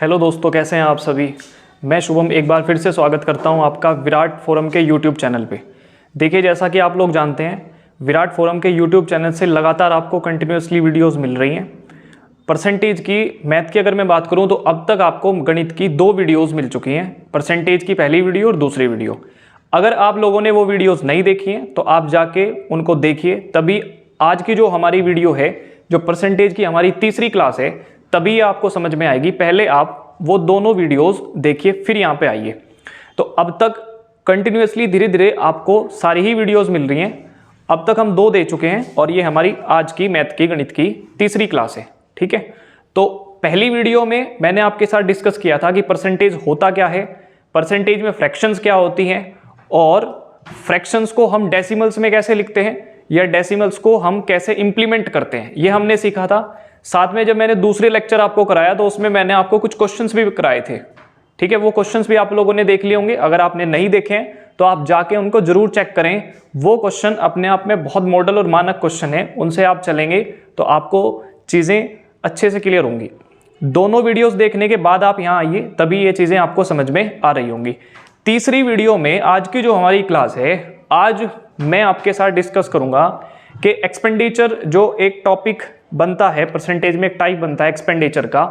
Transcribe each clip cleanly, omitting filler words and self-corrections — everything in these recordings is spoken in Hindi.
हेलो दोस्तों, कैसे हैं आप सभी। मैं शुभम एक बार फिर से स्वागत करता हूं आपका विराट फोरम के यूट्यूब चैनल पे। देखिए, जैसा कि आप लोग जानते हैं, विराट फोरम के यूट्यूब चैनल से लगातार आपको कंटिन्यूसली वीडियोस मिल रही हैं। परसेंटेज की, मैथ की अगर मैं बात करूं तो अब तक आपको गणित की 2 वीडियोज़ मिल चुकी हैं। परसेंटेज की पहली वीडियो और दूसरी वीडियो। अगर आप लोगों ने वो वीडियोज़ नहीं देखी हैं तो आप जाके उनको देखिए, तभी आज की जो हमारी वीडियो है, जो परसेंटेज की हमारी तीसरी क्लास है, तभी आपको समझ में आएगी। पहले आप वो दोनों वीडियोस देखिए, फिर यहाँ पे आइए। तो अब तक कंटिन्यूसली धीरे धीरे आपको सारी ही वीडियोस मिल रही हैं। अब तक हम 2 दे चुके हैं और ये हमारी आज की मैथ की गणित की तीसरी क्लास है। ठीक है, तो पहली वीडियो में मैंने आपके साथ डिस्कस किया था कि परसेंटेज होता क्या है, परसेंटेज में फ्रैक्शंस क्या होती हैं और फ्रैक्शंस को हम डेसिमल्स में कैसे लिखते हैं या डेसिमल्स को हम कैसे इंप्लीमेंट करते हैं, ये हमने सीखा था। साथ में जब मैंने दूसरे लेक्चर आपको कराया तो उसमें मैंने आपको कुछ क्वेश्चंस भी कराए थे। ठीक है, वो क्वेश्चंस भी आप लोगों ने देख लिए होंगे। अगर आपने नहीं देखे हैं तो आप जाके उनको जरूर चेक करें। वो क्वेश्चन अपने आप में बहुत मॉडल और मानक क्वेश्चन है, उनसे आप चलेंगे तो आपको चीज़ें अच्छे से क्लियर होंगी। दोनों वीडियोस देखने के बाद आप यहाँ आइए, तभी ये चीज़ें आपको समझ में आ रही होंगी। तीसरी वीडियो में आज की जो हमारी क्लास है, आज मैं आपके साथ डिस्कस करूंगा कि एक्सपेंडिचर जो एक टॉपिक बनता है, परसेंटेज में एक टाइप बनता है एक्सपेंडिचर का,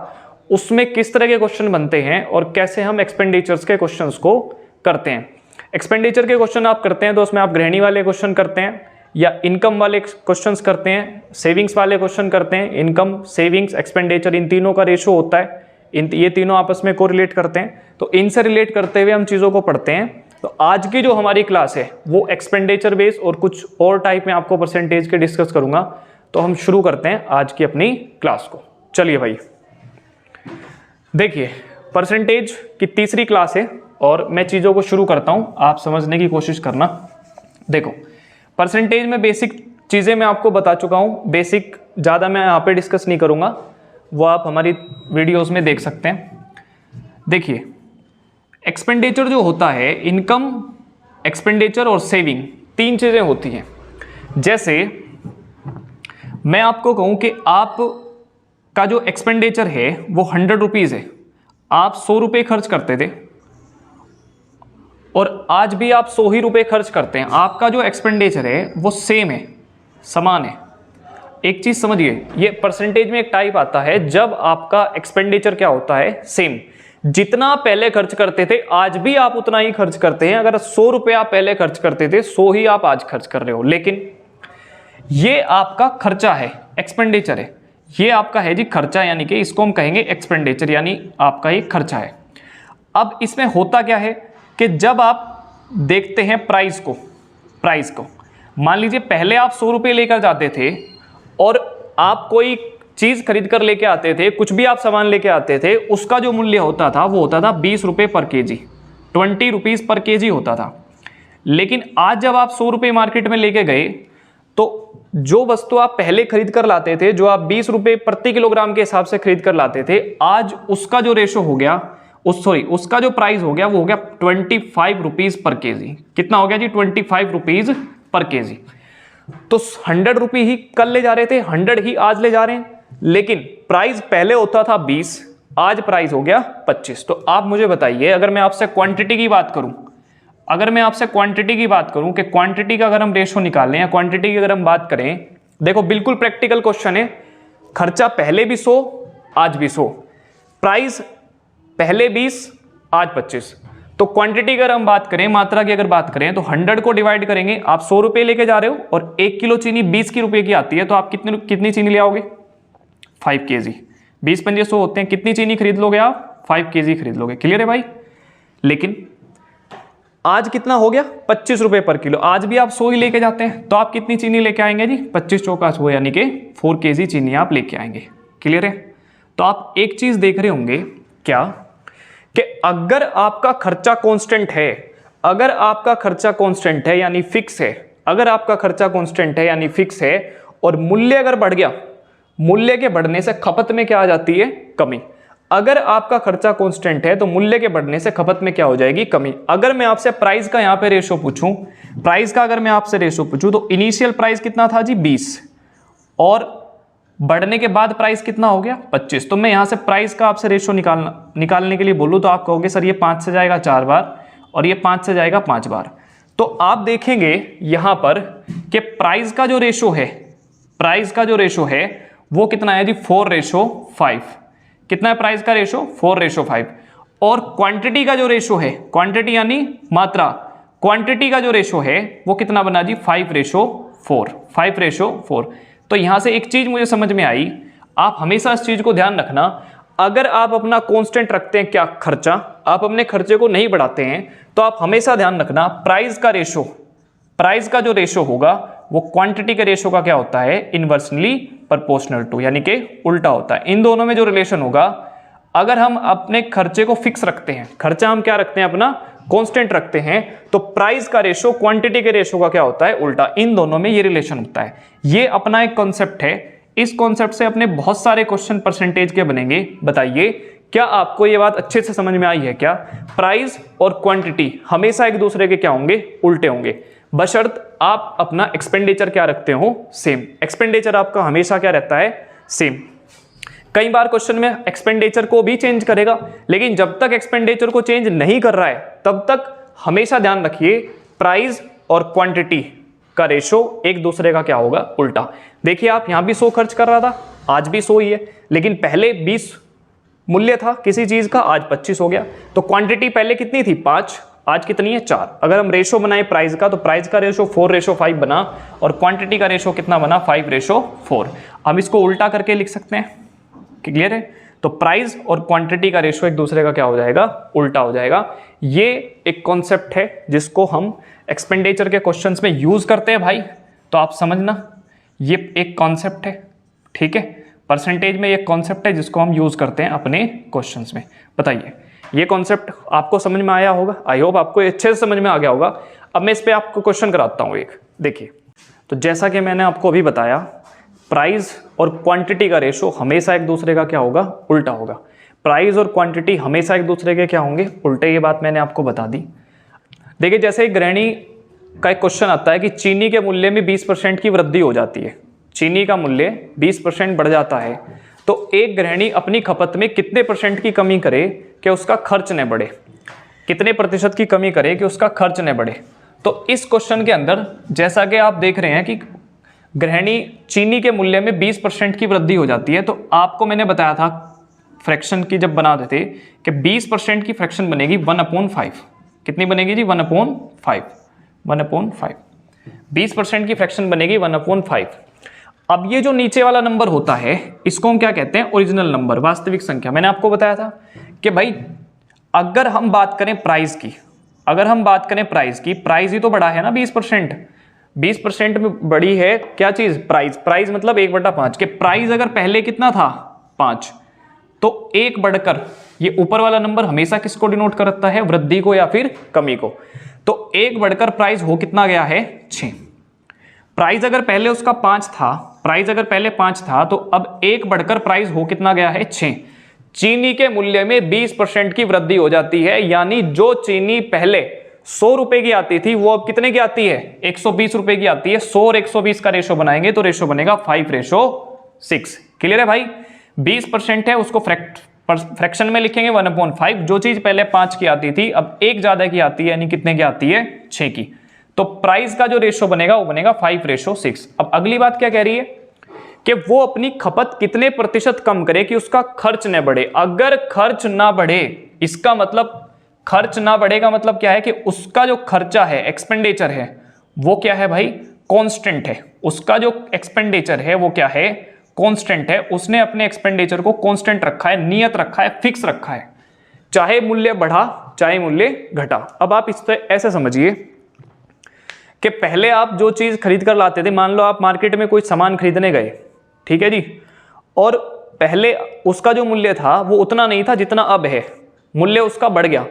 उसमें किस तरह के क्वेश्चन बनते हैं और कैसे हम एक्सपेंडिचर्स के क्वेश्चंस को करते हैं। एक्सपेंडिचर के क्वेश्चन आप करते हैं तो उसमें आप गृहिणी वाले क्वेश्चन करते हैं या इनकम वाले क्वेश्चंस करते हैं, सेविंग्स वाले क्वेश्चन करते हैं। इनकम, सेविंग्स, एक्सपेंडिचर, इन तीनों का रेशो होता है, ये तीनों आपस में कोरिलेट करते हैं। तो इनसे रिलेट करते हुए हम चीज़ों को पढ़ते हैं। तो आज की जो हमारी क्लास है वो एक्सपेंडिचर बेस और कुछ और टाइप में आपको परसेंटेज के डिस्कस करूंगा। तो हम शुरू करते हैं आज की अपनी क्लास को। चलिए भाई, देखिए परसेंटेज की तीसरी क्लास है और मैं चीज़ों को शुरू करता हूं, आप समझने की कोशिश करना। देखो, परसेंटेज में बेसिक चीज़ें मैं आपको बता चुका हूं, बेसिक ज़्यादा मैं यहाँ पे डिस्कस नहीं करूँगा, वो आप हमारी वीडियोज़ में देख सकते हैं। देखिए, एक्सपेंडिचर जो होता है, इनकम, एक्सपेंडिचर और सेविंग, 3 चीज़ें होती हैं। जैसे मैं आपको कहूं कि आप का जो एक्सपेंडिचर है वो 100 रुपीज़ है, आप 100 रुपये खर्च करते थे और आज भी आप 100 ही रुपये खर्च करते हैं। आपका जो एक्सपेंडिचर है वो सेम है, समान है। एक चीज़ समझिए, ये परसेंटेज में एक टाइप आता है जब आपका एक्सपेंडिचर क्या होता है, सेम। जितना पहले खर्च करते थे आज भी आप उतना ही खर्च करते हैं। अगर 100 रुपये आप पहले खर्च करते थे, 100 ही आप आज खर्च कर रहे हो। लेकिन ये आपका खर्चा है, एक्सपेंडिचर है। ये आपका है जी खर्चा, यानी कि इसको हम कहेंगे एक्सपेंडिचर, यानी आपका ये खर्चा है। अब इसमें होता क्या है कि जब आप देखते हैं प्राइस को मान लीजिए पहले आप 100 रुपये लेकर जाते थे और आप कोई चीज़ खरीद कर लेके आते थे, कुछ भी आप सामान लेके आते थे, उसका जो मूल्य होता था वो होता था 20 रुपये पर केजी, 20 रुपीज़ पर केजी होता था। लेकिन आज जब आप 100 रुपये मार्केट में लेके गए तो जो वस्तु आप पहले खरीद कर लाते थे, जो आप 20 रुपये प्रति किलोग्राम के हिसाब से खरीद कर लाते थे, आज उसका जो रेशो हो गया, उसका जो प्राइस हो गया वो हो गया 25 रुपीज़ पर केजी। कितना हो गया जी? 25 रुपीज़ पर केजी। तो 100 रुपये ही कल ले जा रहे थे, 100 ही आज ले जा रहे हैं। लेकिन प्राइस पहले होता था 20, आज प्राइस हो गया 25। तो आप मुझे बताइए, अगर मैं आपसे क्वांटिटी की बात करूं, कि क्वांटिटी का अगर हम रेशो निकालें या क्वांटिटी की अगर हम बात करें, देखो बिल्कुल प्रैक्टिकल क्वेश्चन है। खर्चा पहले भी 100, आज भी 100, प्राइस पहले 20, आज 25। तो क्वांटिटी अगर हम बात करें, मात्रा की अगर बात करें, तो 100 को डिवाइड करेंगे। आप 100 रुपये लेके जा रहे हो और 1 किलो चीनी 20 की रुपये की आती है, तो आप कितनी चीनी ले आओगे? 5 केजी। 20 पंजे 100 होते हैं, कितनी चीनी खरीद लोगे आप? 5 केजी खरीद लोगे। क्लियर है भाई? लेकिन आज कितना हो गया? 25 रुपये पर किलो। आज भी आप 100 ही लेके जाते हैं, तो आप कितनी चीनी लेके आएंगे जी? 25 चौका 100, यानी कि 4 केजी चीनी आप लेके आएंगे। क्लियर है? तो आप एक चीज देख रहे होंगे क्या, कि अगर आपका खर्चा कांस्टेंट है, यानी फिक्स है, और मूल्य अगर बढ़ गया, मूल्य के बढ़ने से खपत में क्या आ जाती है? कमी। अगर आपका खर्चा कांस्टेंट है तो मूल्य के बढ़ने से खपत में क्या हो जाएगी? कमी। अगर मैं आपसे प्राइस का यहाँ पे रेशो पूछूं, तो इनिशियल प्राइस कितना था जी? 20, और बढ़ने के बाद प्राइस कितना हो गया 25। तो मैं यहाँ से प्राइस का आपसे रेशो निकालने के लिए बोलूँ तो आप कहोगे सर ये 5 से जाएगा 4 बार और ये 5 से जाएगा 5 बार। तो आप देखेंगे यहाँ पर कि प्राइस का जो रेशो है वो कितना है जी 4:5। कितना है प्राइस का रेशो 4:5। और क्वांटिटी का जो रेशो है, क्वांटिटी यानी मात्रा, क्वांटिटी का जो रेशो है वो कितना बना जी 5:4। तो यहां से एक चीज मुझे समझ में आई, आप हमेशा इस चीज को ध्यान रखना, अगर आप अपना कांस्टेंट रखते हैं क्या खर्चा, आप अपने खर्चे को नहीं बढ़ाते हैं, तो आप हमेशा ध्यान रखना प्राइस का जो रेशो होगा वो क्वांटिटी के रेशो का क्या होता है इनवर्सली प्रोपोर्शनल टू, यानी कि उल्टा होता है। इन दोनों में जो रिलेशन होगा, अगर हम अपने खर्चे को फिक्स रखते हैं, खर्चा हम क्या रखते हैं अपना कांस्टेंट रखते हैं, तो प्राइस का रेशो क्वांटिटी के रेशो का क्या होता है उल्टा। इन दोनों में ये रिलेशन होता है। ये अपना एक कॉन्सेप्ट है, इस कॉन्सेप्ट से अपने बहुत सारे क्वेश्चन परसेंटेज के बनेंगे। बताइए क्या आपको ये बात अच्छे से समझ में आई है क्या? प्राइस और क्वांटिटी हमेशा एक दूसरे के क्या होंगे उल्टे होंगे, बशर्त आप अपना एक्सपेंडिचर क्या रखते हो सेम। एक्सपेंडिचर आपका हमेशा क्या रहता है सेम। कई बार क्वेश्चन में एक्सपेंडिचर को भी चेंज करेगा, लेकिन जब तक एक्सपेंडिचर को चेंज नहीं कर रहा है तब तक हमेशा ध्यान रखिए प्राइस और क्वांटिटी का रेशो एक दूसरे का क्या होगा उल्टा। देखिए आप यहां भी 100 खर्च कर रहा था, आज भी 100 ही है, लेकिन पहले 20 मूल्य था किसी चीज का, आज 25 हो गया। तो क्वांटिटी पहले कितनी थी 5, आज कितनी है 4। अगर हम रेशो बनाए प्राइस का, तो प्राइस का रेशो 4:5 बना और क्वांटिटी का रेशो कितना बना 5:4। हम इसको उल्टा करके लिख सकते हैं, क्लियर है? तो प्राइस और क्वांटिटी का रेशो एक दूसरे का क्या हो जाएगा उल्टा हो जाएगा। ये एक कॉन्सेप्ट है जिसको हम एक्सपेंडिचर के क्वेश्चंस में यूज करते हैं भाई, तो आप समझना ये एक कॉन्सेप्ट है, ठीक है? परसेंटेज में एक कॉन्सेप्ट है जिसको हम यूज करते हैं अपने क्वेश्चंस में। बताइए ये कॉन्सेप्ट आपको समझ में आया होगा, आई होप आपको अच्छे से समझ में आ गया होगा। अब मैं इस पे आपको क्वेश्चन कराता हूँ एक। देखिए, तो जैसा कि मैंने आपको अभी बताया, प्राइस और क्वांटिटी का रेशो हमेशा एक दूसरे का क्या होगा उल्टा होगा। प्राइस और क्वांटिटी हमेशा एक दूसरे के क्या होंगे उल्टे, ये बात मैंने आपको बता दी। देखिए जैसे एक गृहिणी का एक क्वेश्चन आता है कि चीनी के मूल्य में 20% की वृद्धि हो जाती है, चीनी का मूल्य 20% बढ़ जाता है, तो एक गृहिणी अपनी खपत में कितने % की कमी करे कि उसका खर्च न बढ़े, कितने प्रतिशत की कमी करे कि उसका खर्च न बढ़े। तो इस क्वेश्चन के अंदर जैसा कि आप देख रहे हैं कि गृहिणी चीनी के मूल्य में 20% की वृद्धि हो जाती है, तो आपको मैंने बताया था फ्रैक्शन की जब बनाते थे कि 20% की फ्रैक्शन बनेगी 1/5। कितनी बनेगी जी 1/5। 20% की फ्रैक्शन बनेगी 1/5। अब ये जो नीचे वाला नंबर होता है इसको हम क्या कहते हैं ओरिजिनल नंबर, वास्तविक संख्या। मैंने आपको बताया था कि भाई अगर हम बात करें प्राइस की, प्राइस ही तो बढ़ा है ना 20% में बड़ी है क्या चीज प्राइस मतलब 1/5 के प्राइस अगर पहले कितना था 5, तो 1 बढ़कर ये ऊपर वाला नंबर हमेशा किसको डिनोट करता है वृद्धि को या फिर कमी को। तो 1 बढ़कर प्राइस हो कितना गया है 6। प्राइस अगर पहले उसका 5 था, तो अब 1 बढ़कर प्राइस हो कितना गया है 6। चीनी के मूल्य में 20% की वृद्धि हो जाती है, यानी जो चीनी पहले 100 रुपए की आती थी वो अब कितने की आती है 120 रुपए की आती है। 100 और 120 का रेशो बनाएंगे तो रेशो बनेगा 5:6। क्लियर है भाई? 20% है उसको फ्रैक्शन में लिखेंगे 1/5। जो चीज पहले 5 की आती थी अब 1 ज्यादा की आती है, यानी कितने की आती है 6 की। तो प्राइस का जो रेशो बनेगा वो बनेगा 5:6। अब अगली बात क्या कह रही है कि वो अपनी खपत कितने प्रतिशत कम करे कि उसका खर्च न बढ़े। अगर खर्च ना बढ़े, इसका मतलब खर्च ना बढ़ेगा मतलब क्या है कि उसका जो खर्चा है एक्सपेंडिचर है वो क्या है भाई कांस्टेंट है। उसका जो एक्सपेंडिचर है वो क्या है कांस्टेंट है। उसने अपने एक्सपेंडिचर को कांस्टेंट रखा है, नियत रखा है, फिक्स रखा है, चाहे मूल्य बढ़ा चाहे मूल्य घटा। अब आप इस तरह ऐसे समझिए कि पहले आप जो चीज खरीद कर लाते थे, मान लो आप मार्केट में कोई सामान खरीदने गए, ठीक है जी, और पहले उसका जो मूल्य था वो उतना नहीं था जितना अब है, मूल्य उसका बढ़ गया।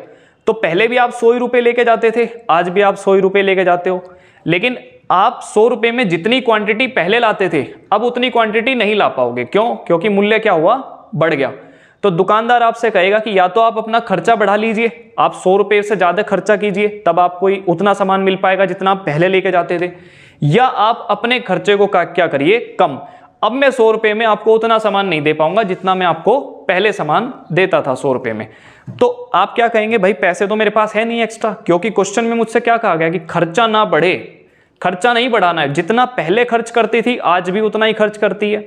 तो पहले भी आप 100 रुपए लेके जाते थे, आज भी आप 100 रुपए लेके जाते हो, लेकिन आप 100 रुपए में जितनी क्वांटिटी पहले लाते थे अब उतनी क्वांटिटी नहीं ला पाओगे। क्यों? क्योंकि मूल्य क्या हुआ बढ़ गया। तो दुकानदार आपसे कहेगा कि या तो आप अपना खर्चा बढ़ा लीजिए, आप 100 रुपए से ज्यादा खर्चा कीजिए, तब आपको उतना सामान मिल पाएगा जितना आप पहले लेके जाते थे, या आप अपने खर्चे को क्या करिए कम। अब मैं 100 रुपए में आपको उतना सामान नहीं दे पाऊंगा जितना मैं आपको पहले सामान देता था 100 रुपए में। तो आप क्या कहेंगे, भाई पैसे तो मेरे पास है नहीं एक्स्ट्रा, क्योंकि क्वेश्चन में मुझसे क्या कहा गया कि खर्चा ना बढ़े, खर्चा नहीं बढ़ाना है, जितना पहले खर्च करती थी आज भी उतना ही खर्च करती है।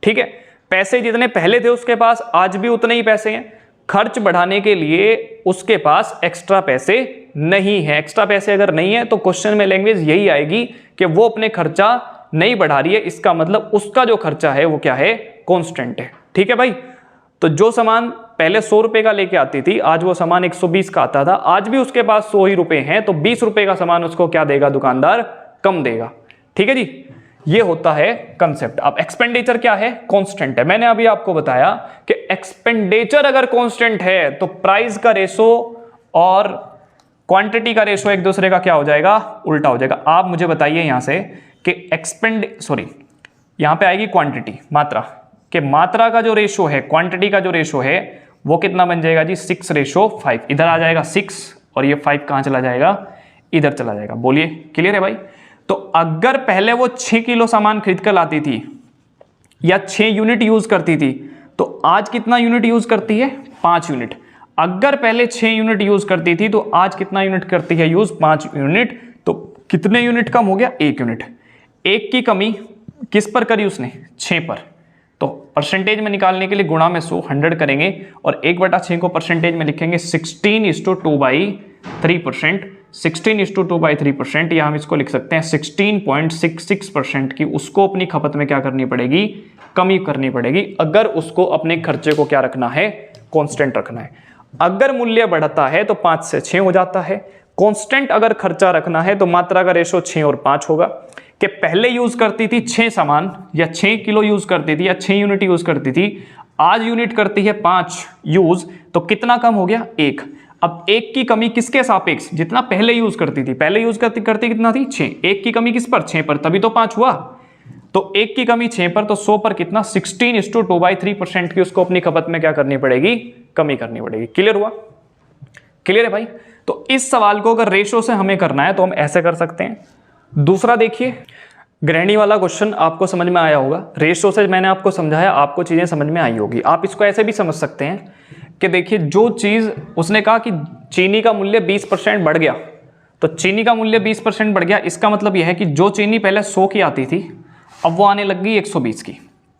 ठीक है, पैसे जितने पहले थे उसके पास आज भी उतने ही पैसे हैं, खर्च बढ़ाने के लिए उसके पास एक्स्ट्रा पैसे नहीं है। एक्स्ट्रा पैसे अगर नहीं है तो क्वेश्चन में लैंग्वेज यही आएगी कि वो अपने खर्चा नहीं बढ़ा रही है, इसका मतलब उसका जो खर्चा है वो क्या है, कांस्टेंट है। ठीक है भाई, तो जो सामान पहले 100 रुपए का लेके आती थी आज वो सामान 120 का आता था, आज भी उसके पास 100 ही रुपए हैं, तो 20 रुपए का सामान उसको क्या देगा दुकानदार, कम देगा। ठीक है जी, ये होता है कंसेप्ट। अब एक्सपेंडिचर क्या है, कांस्टेंट है। मैंने अभी आपको बताया कि एक्सपेंडिचर अगर कांस्टेंट है तो प्राइस का रेशो और क्वांटिटी का रेशो एक दूसरे का क्या हो जाएगा, उल्टा हो जाएगा। आप मुझे बताइए यहां से कि यहां पे आएगी क्वांटिटी, मात्रा के मात्रा का जो रेशो है, क्वांटिटी का जो रेशो है वो कितना बन जाएगा जी, 6:5। इधर आ जाएगा 6 और ये 5 कहां चला जाएगा, इधर चला जाएगा। बोलिए क्लियर है भाई। तो अगर पहले वो 6 किलो सामान खरीद कर लाती थी या 6 यूनिट यूज करती थी तो आज कितना यूनिट यूज करती है, 5 यूनिट। अगर पहले 6 यूनिट यूज करती थी तो आज कितना यूनिट करती है यूज, 5 यूनिट। तो कितने यूनिट कम हो गया, 1 यूनिट। 1 की कमी किस पर करी उसने, 6 पर। तो परसेंटेज में निकालने के लिए गुणा में 100 करेंगे और 1/6 को परसेंटेज में लिखेंगे 16:2/3%। 16:2/3%, या हम इसको लिख सकते हैं 16.66% की उसको अपनी खपत में क्या करनी पड़ेगी, कमी करनी पड़ेगी, अगर उसको अपने खर्चे को क्या रखना है, कांस्टेंट रखना है। अगर मूल्य बढ़ता है तो 5 से 6 हो जाता है। कांस्टेंट अगर खर्चा रखना है तो मात्रा का रेशो 6 और 5 होगा। कि पहले यूज करती थी 6 सामान या 6 किलो यूज करती थी या 6 यूनिट यूज करती थी, आज यूनिट करती है 5 यूज, तो कितना कम हो गया, 1। अब 1 की कमी किसके सापेक्ष, जितना पहले यूज करती थी, पहले यूज करती कितना थी, 6। 1 की कमी किस पर, 6 पर, तभी तो 5 हुआ। तो 1 की कमी 6 पर, तो 100 पर कितना, 16:2/3% की उसको अपनी खपत में क्या करनी पड़ेगी, कमी करनी पड़ेगी। क्लियर हुआ, क्लियर है भाई। तो इस सवाल को अगर रेशो से हमें करना है तो हम ऐसे कर सकते हैं। दूसरा देखिए, गृहिणी वाला क्वेश्चन आपको समझ में आया होगा, रेशो से मैंने आपको समझाया, आपको चीजें समझ में आई होगी। आप इसको ऐसे भी समझ सकते हैं कि देखिए, जो चीज उसने कहा कि चीनी का मूल्य 20% बढ़ गया, तो चीनी का मूल्य 20% बढ़ गया, इसका मतलब यह है कि जो चीनी पहले 100 की आती थी अब वो आने लग गई 120 की।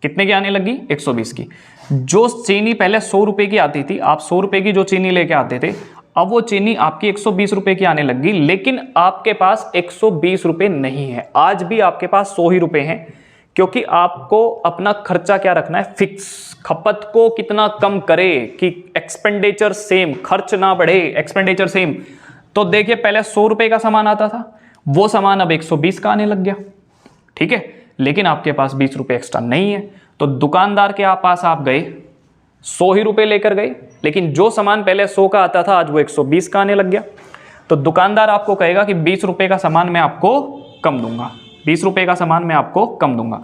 कितने की आने लगी, 120 की। जो चीनी पहले 100 रुपए की आती थी, आप 100 रुपए की जो चीनी लेके आते थे, अब वो चीनी आपकी 120 रुपए की आने लगी, लेकिन आपके पास 120 रुपए नहीं है। आज भी आपके पास 100 ही रुपए हैं, क्योंकि आपको अपना खर्चा क्या रखना है, फिक्स। खपत को कितना कम करे कि एक्सपेंडिचर सेम, खर्च ना बढ़े, एक्सपेंडिचर सेम। तो देखिए, पहले 100 रुपए का सामान आता था, वो सामान अब 120 का आने लग गया। ठीक है, लेकिन आपके पास 20 रुपए एक्स्ट्रा नहीं है, तो दुकानदार के पास आप गए, 100 ही रुपए लेकर गए, लेकिन जो सामान पहले 100 का आता था आज वो 120 का आने लग गया। तो दुकानदार आपको कहेगा कि 20 रुपए का सामान मैं आपको कम दूंगा, 20 रुपए का सामान मैं आपको कम दूंगा।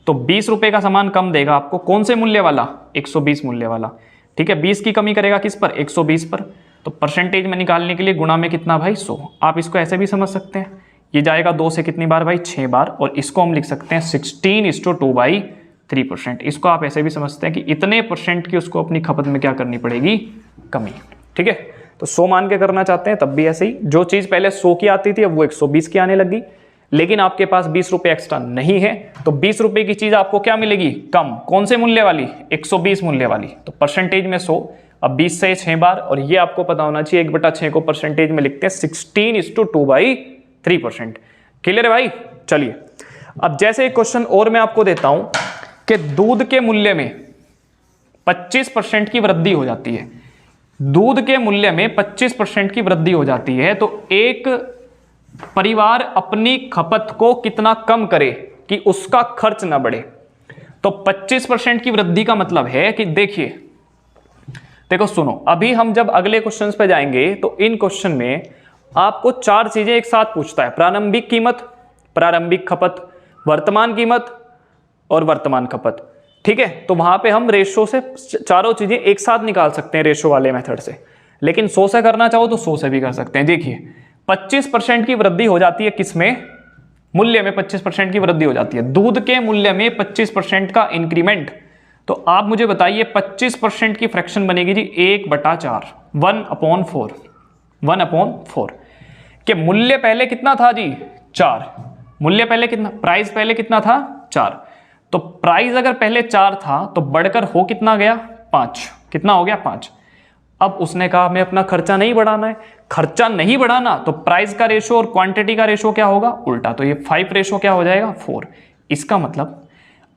तो 20 रुपए का सामान कम देगा आपको, कौन से मूल्य वाला, 120 मूल्य वाला। ठीक है, 20 की कमी करेगा किस पर, 120 पर। तो परसेंटेज में निकालने के लिए गुणा में कितना भाई, 100। आप इसको ऐसे भी समझ सकते हैं, ये जाएगा 2 से कितनी बार भाई, 6 बार, और इसको हम लिख सकते हैं 16:2/3%। इसको आप ऐसे भी समझते हैं कि इतने परसेंट की उसको अपनी खपत में क्या करनी पड़ेगी, कमी। ठीक है, तो 100 मान के करना चाहते हैं तब भी ऐसे ही, जो चीज पहले 100 की आती थी अब वो 120 की आने लगी, लेकिन आपके पास 20 रुपए एक्स्ट्रा नहीं है, तो 20 रुपए की चीज आपको क्या मिलेगी, कम। कौन से मूल्य वाली, 120 मूल्य वाली। तो परसेंटेज में 100, अब 20 से 6 बार, और ये आपको पता होना चाहिए 1/6 को परसेंटेज में लिखते हैं 16:2/3%। क्लियर है भाई। चलिए, अब जैसे एक क्वेश्चन और मैं आपको देता हूं कि दूध के मूल्य में 25% की वृद्धि हो जाती है। दूध के मूल्य में 25% की वृद्धि हो जाती है, तो एक परिवार अपनी खपत को कितना कम करे कि उसका खर्च ना बढ़े। तो 25% की वृद्धि का मतलब है कि देखिए, देखो सुनो, अभी हम जब अगले क्वेश्चंस पे जाएंगे तो इन क्वेश्चन में आपको 4 चीजें एक साथ पूछता है, प्रारंभिक कीमत, प्रारंभिक खपत, वर्तमान कीमत और वर्तमान खपत। ठीक है, तो वहां पे हम रेशो से चारों चीजें एक साथ निकाल सकते हैं रेशो वाले मेथड से, लेकिन 100 से करना चाहो तो 100 से भी कर सकते हैं। देखिए, 25% की वृद्धि हो जाती है किसमें, मूल्य में 25% की वृद्धि हो जाती है, दूध के मूल्य में 25% का इंक्रीमेंट। तो आप मुझे बताइए 25% की फ्रैक्शन बनेगी जी 1/4, 1/4, 1/4 के मूल्य पहले कितना था जी 4, मूल्य पहले कितना, प्राइस पहले कितना था 4, तो प्राइस अगर पहले 4 था तो बढ़कर हो कितना गया 5, कितना हो गया 5। अब उसने कहा हमें अपना खर्चा नहीं बढ़ाना है, खर्चा नहीं बढ़ाना तो प्राइस का रेशो और क्वांटिटी का रेशो क्या होगा उल्टा, तो ये 5 रेशो क्या हो जाएगा 4। इसका मतलब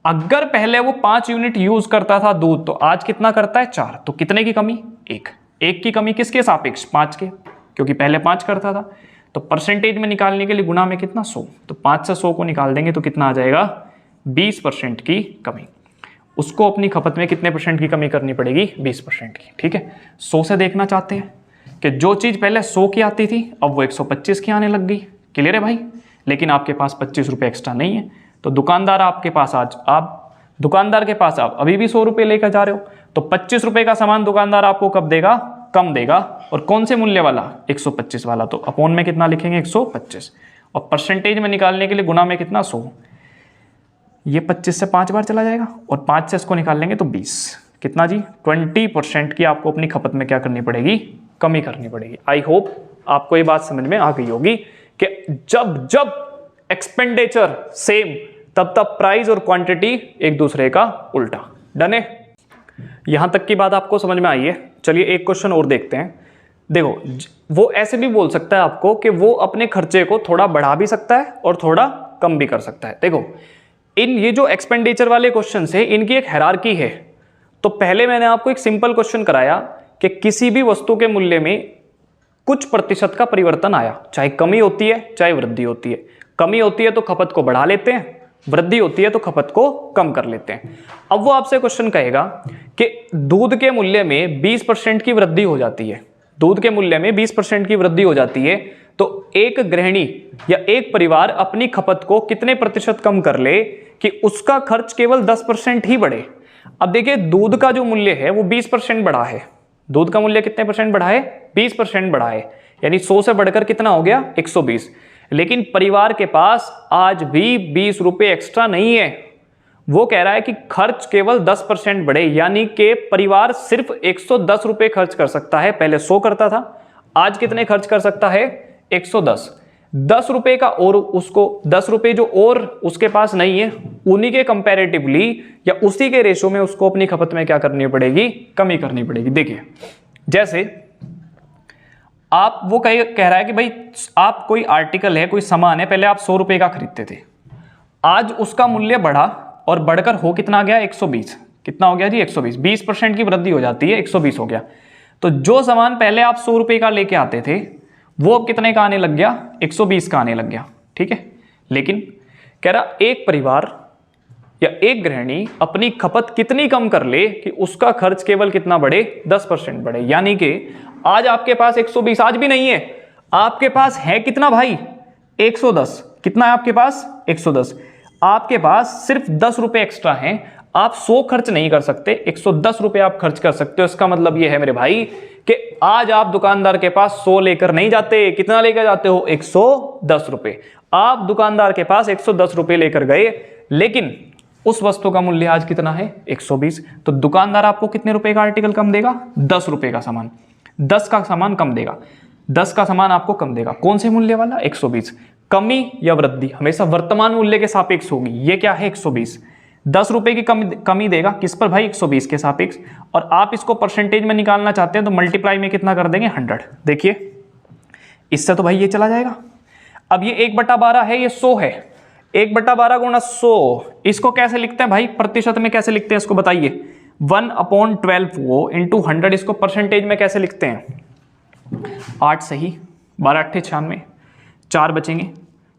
अगर पहले वो 5 यूनिट यूज करता था दूध तो आज कितना करता है 4, तो कितने की कमी 1 की कमी किसके सापेक्ष 5 के, क्योंकि पहले 5 करता था। तो परसेंटेज में निकालने के लिए गुना में कितना 100, तो 5 से 100 को निकाल देंगे तो कितना आ जाएगा 20% की कमी। उसको अपनी खपत में कितने % की कमी करनी पड़ेगी 20% की, ठीक है। 100 से देखना चाहते हैं कि जो चीज़ पहले 100 की आती थी अब वो 125 की आने लग गई, क्लियर है भाई। लेकिन आपके पास 25 रुपये एक्स्ट्रा नहीं है, तो दुकानदार आपके पास दुकानदार के पास आप अभी भी 100 रुपये लेकर जा रहे हो, तो 25 रुपये का सामान दुकानदार आपको कब देगा, कम देगा। और कौन से मूल्य वाला 125 वाला, तो अपोन में कितना लिखेंगे 125, और परसेंटेज में निकालने के लिए गुना में कितना 100, ये 25 से 5 बार चला जाएगा और 5 से इसको निकाल लेंगे तो 20, कितना जी 20% की आपको अपनी खपत में क्या करनी पड़ेगी, कमी करनी पड़ेगी। आई होप आपको ये बात समझ में आ गई होगी कि जब जब एक्सपेंडिचर सेम तब तब प्राइस और क्वांटिटी एक दूसरे का उल्टा। डन है, यहां तक की बात आपको समझ में आई है। चलिए एक क्वेश्चन और देखते हैं। देखो वो ऐसे भी बोल सकता है आपको कि वो अपने खर्चे को थोड़ा बढ़ा भी सकता है और थोड़ा कम भी कर सकता है। देखो ये जो एक्सपेंडिचर वाले क्वेश्चन है इनकी एक हायरार्की है। तो पहले मैंने आपको एक सिंपल क्वेश्चन कराया कि किसी भी वस्तु के मूल्य में कुछ प्रतिशत का परिवर्तन आया, चाहे कमी होती है चाहे वृद्धि होती है। कमी होती है तो खपत को बढ़ा लेते हैं, वृद्धि होती है तो खपत को कम कर लेते हैं। अब वो आपसे क्वेश्चन कहेगा कि दूध के मूल्य में 20% की वृद्धि हो जाती है, दूध के मूल्य में 20% की वृद्धि हो जाती है, तो एक गृहिणी या एक परिवार अपनी खपत को कितने प्रतिशत कम कर ले कि उसका खर्च केवल 10% ही बढ़े। अब देखिए दूध का जो मूल्य है वो 20% बढ़ा है, दूध का मूल्य कितने % बढ़ा है 20% बढ़ा है, यानी 100 से बढ़कर कितना हो गया 120। लेकिन परिवार के पास आज भी 20 रुपए एक्स्ट्रा नहीं है। वो कह रहा है कि खर्च केवल 10% बढ़े, यानी कि परिवार सिर्फ 110 रुपए खर्च कर सकता है। पहले 100 करता था, आज कितने खर्च कर सकता है 110। 10 रुपए का और उसको 10 रुपए जो और उसके पास नहीं है उन्हीं के कंपैरेटिवली या उसी के रेशो में उसको अपनी खपत में क्या करनी पड़ेगी, कमी करनी पड़ेगी। देखिए जैसे आप वो कह रहा है कि भाई आप कोई आर्टिकल है, कोई सामान है, पहले आप 100 रुपए का खरीदते थे, आज उसका मूल्य बढ़ा और बढ़कर हो कितना गया 120। कितना हो गया जी 120, 20% की वृद्धि हो जाती है 120 हो गया। तो जो सामान पहले आप 100 रुपए का लेके आते थे वो अब कितने का आने लग गया 120 का आने लग गया, ठीक है। लेकिन कह रहा एक परिवार या एक गृहिणी अपनी खपत कितनी कम कर ले कि उसका खर्च केवल कितना बढ़े 10% बढ़े। यानी कि आज आपके पास 120 आज भी नहीं है, आपके पास है कितना भाई 110। कितना है आपके पास 110, आपके पास सिर्फ 10 रुपए एक्स्ट्रा हैं। आप 100 खर्च नहीं कर सकते, 110 रुपए आप खर्च कर सकते हो। इसका मतलब यह है मेरे भाई कि आज आप दुकानदार के पास 100 लेकर नहीं जाते, कितना लेकर जाते हो 110 रुपए। आप दुकानदार के पास 110 रुपए लेकर गए, लेकिन उस वस्तु का मूल्य आज कितना है 120। तो दुकानदार आपको कितने रुपए का आर्टिकल कम देगा 10 रुपए का सामान, 10 का सामान कम देगा, 10 का सामान आपको कम देगा। कौन से मूल्य वाला 120। कमी या वृद्धि हमेशा वर्तमान मूल्य के सापेक्ष होगी। ये क्या है 120, 10 रुपए की कमी देगा किस पर भाई 120 के सापेक्ष। और आप इसको परसेंटेज में निकालना चाहते हैं तो मल्टीप्लाई में कितना कर देंगे 100। देखिए इससे तो भाई ये चला जाएगा। अब ये 1/12 है, ये 100 है, 1/12 गुणा 100, इसको कैसे लिखते हैं भाई प्रतिशत में कैसे लिखते हैं इसको बताइए। 1/12 को इंटू 100, इसको परसेंटेज में कैसे लिखते हैं 8 सही 12 8 96, 4 बचेंगे,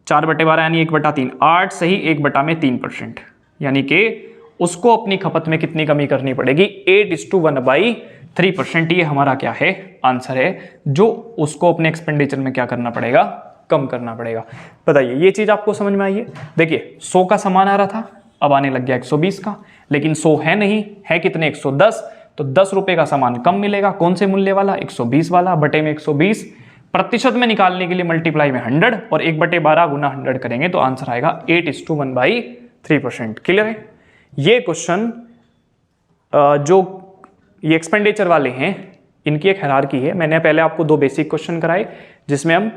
4/12 यानी 1/3, 8 सही 1/3%, यानी कि उसको अपनी खपत में कितनी कमी करनी पड़ेगी 8:1/3%। ये हमारा क्या है आंसर है, जो उसको अपने एक्सपेंडिचर में क्या करना पड़ेगा, कम करना पड़ेगा। बताइए ये चीज आपको समझ में आई है। देखिए 100 का सामान आ रहा था, अब आने लग गया 120 का, लेकिन 100 है नहीं, है कितने 110, तो 10 रुपए का सामान कम मिलेगा। कौन से मूल्य वाला 120 वाला, बटे में 120, प्रतिशत में निकालने के लिए मल्टीप्लाई में 100 और 1/12 गुना 100 करेंगे तो आंसर आएगा 8:1/3%। क्लियर है? ये क्वेश्चन जो ये एक्सपेंडिचर वाले हैं इनकी एक हायरार्की है। मैंने पहले आपको 2 बेसिक क्वेश्चन कराए जिसमें हम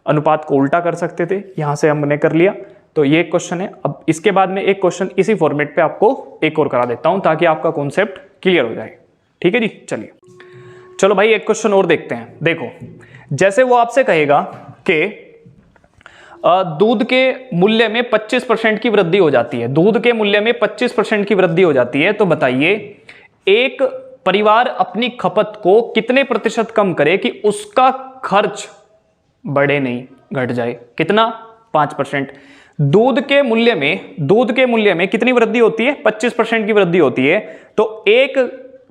अनुपात को उल्टा कर सकते थे, यहां से हमने कर लिया, तो ये एक क्वेश्चन है। अब इसके बाद में एक क्वेश्चन इसी फॉर्मेट पे आपको एक और करा देता हूं ताकि आपका कॉन्सेप्ट क्लियर हो जाए। ठीक है जी, चलिए चलो भाई एक क्वेश्चन और देखते हैं। देखो, जैसे वो आपसे कहेगा कि दूध के मूल्य में 25% की वृद्धि हो जाती है, दूध के मूल्य में 25% की वृद्धि हो जाती है, तो बताइए एक परिवार अपनी खपत को कितने प्रतिशत कम करे कि उसका खर्च बढ़े नहीं घट जाए। कितना? 5%। दूध के मूल्य में कितनी वृद्धि होती है? 25% की वृद्धि होती है। तो एक